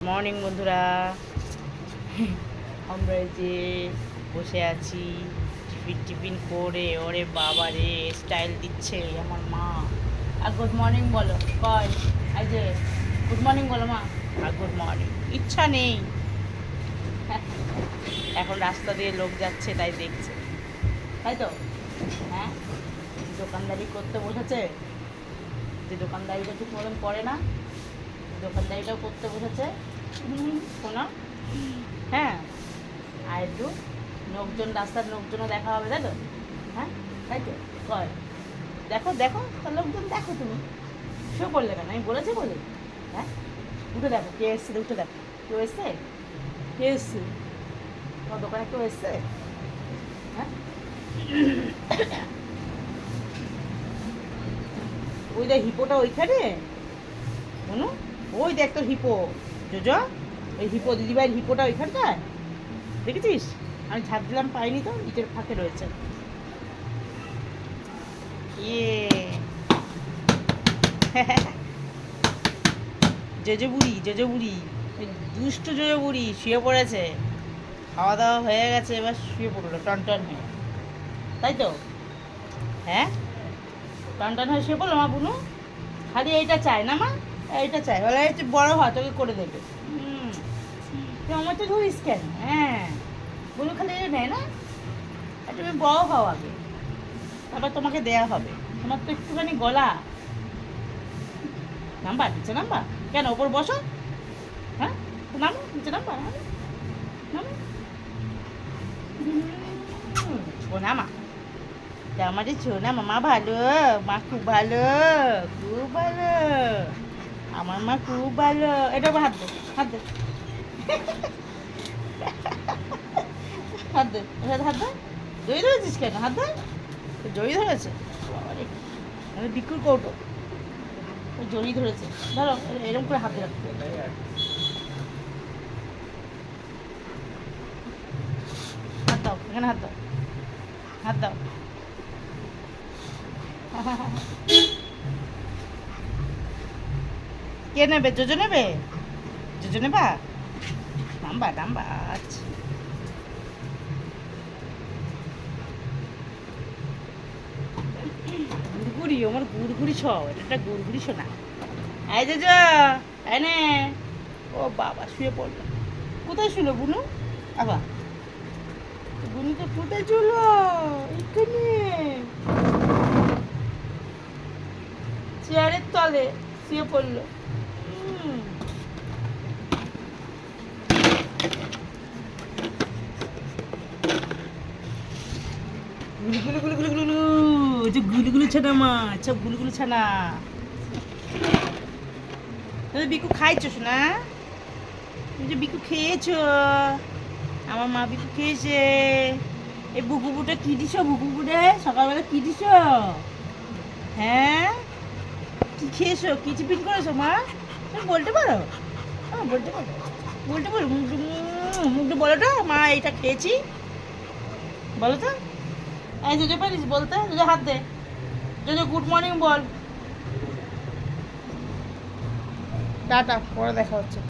Morning বন্ধুরা, আমরা এই যে বসে আছি টিফিন করে। ওরে বাবা রে, স্টাইল দিচ্ছে আমার মা। আর গুড মর্নিং বলো, কয় এই যে গুড মর্নিং বলো মা। আর গুড মর্নিং ইচ্ছা নেই, এখন রাস্তা দিয়ে লোক যাচ্ছে তাই দেখছে, তাই তো। হ্যাঁ, দোকানদারি করতে বসেছে, যে দোকানদারিটা ঠিক মতন করে না, দোকানদারিটাও করতে বসেছে। শোনো, হ্যাঁ, আর একটু লোকজন, রাস্তার লোকজনও দেখা হবে, তাই তো। হ্যাঁ, তাই তো, কয় দেখো দেখো, তার লোকজন দেখো। তুমি শুয়ে পড়লে কেন? আমি বলেছি বলে। হ্যাঁ, উঠে দেখো কে এসছে, উঠে দেখো কেউ এসছে, কে এসছে তোমার দোকানে, কেউ এসছে? হ্যাঁ, ওই দেখ হিপোটা ওইখানে, শোনো, ওই দেখ তোর হিপো, জোজো, ওই হিপো দিদিভাইয়ের হিপোটা ওইখানটায় দেখেছিস? আমি ঝাঁপ দিলাম, পাইনি তো, ইটের ফাঁকে রয়েছে। ইয়ে জোজো বুড়ি, জোজো বুড়ি, দুষ্টু জোজো বুড়ি শুয়ে পড়েছে। খাওয়া দাওয়া হয়ে গেছে, এবার শুয়ে পড়লো টন হয়ে, তাই তো। হ্যাঁ, টন হয়ে শুয়ে পড়লো মা বুনু। খালি এইটা চায় না মা, এইটা চায়, বলে বড় হয় তোকে করে দেবে। তুই আমার তো ধরিস কেন? হ্যাঁ, বুনু খালি নেয় না, তুমি বড় হও আগে, তারপর তোমাকে দেয়া হবে। তোমার তো একটুখানি গলা। নাম্বার নিচে, নাম্বার কেন? ওপর বসো। হ্যাঁ, নামো নিচে, নাম্বার নামো। ছোনা মা, আমাদের ছোনা মামা ভালো, মা খুব ভালো, খুব ভালো, আমার মা খুব ভালো। এটা হাত দে, হাত দে, হাত দে, হাত দে। জয়ী ধরেছিস কেন? হাত দে, জয়ী ধরেছে। বিকুর কৌটো জড়িয়ে ধরেছে, ধরো এরকম করে হাতে রাখতে। হাত দাও, এখানে হাত দাও, হাত দাও। কে নেবে? জোজো নেবে? জোজো নেবা? নাম্বা নাম্বা, আচ্ছা। গুড়গুড়ি, আমার গুড়গুড়ি ছ, এটা একটা গুড়গুড়ি শোনা। এই জোজো, এনে। ও বাবা, শুয়ে পড়লো। কোথায় শুলো বুনু? আবার বুনু তো কোথায় ছিল? এখানে চেয়ারের তলে শুয়ে পড়লো। গুলগুলো গুলগুলো গুলগুলো, ওই যে গুলগুলো ছানা মাছ, সব গুলগুলো ছানা। বিকু খাইছো না? তুমি যে বিকু খেয়েছো, আমার মা বিকু খেয়েছে। এই বুকুবুটা কি দিছ? বুকুবুটে সকালবেলা কি দিছ? হ্যাঁ, কি খেয়েছো? কি টিফিন করেছো মা? তুমি বলতে পারো? বলতে পারো, বলতে পারো, মুখটা বলো তো, মা এইটা খেয়েছি, বলো তো। এই জোজো পারিস বলতে? জোজো হাত দে, জোজো গুড মর্নিং বল। টাটা, পরে দেখা হচ্ছে।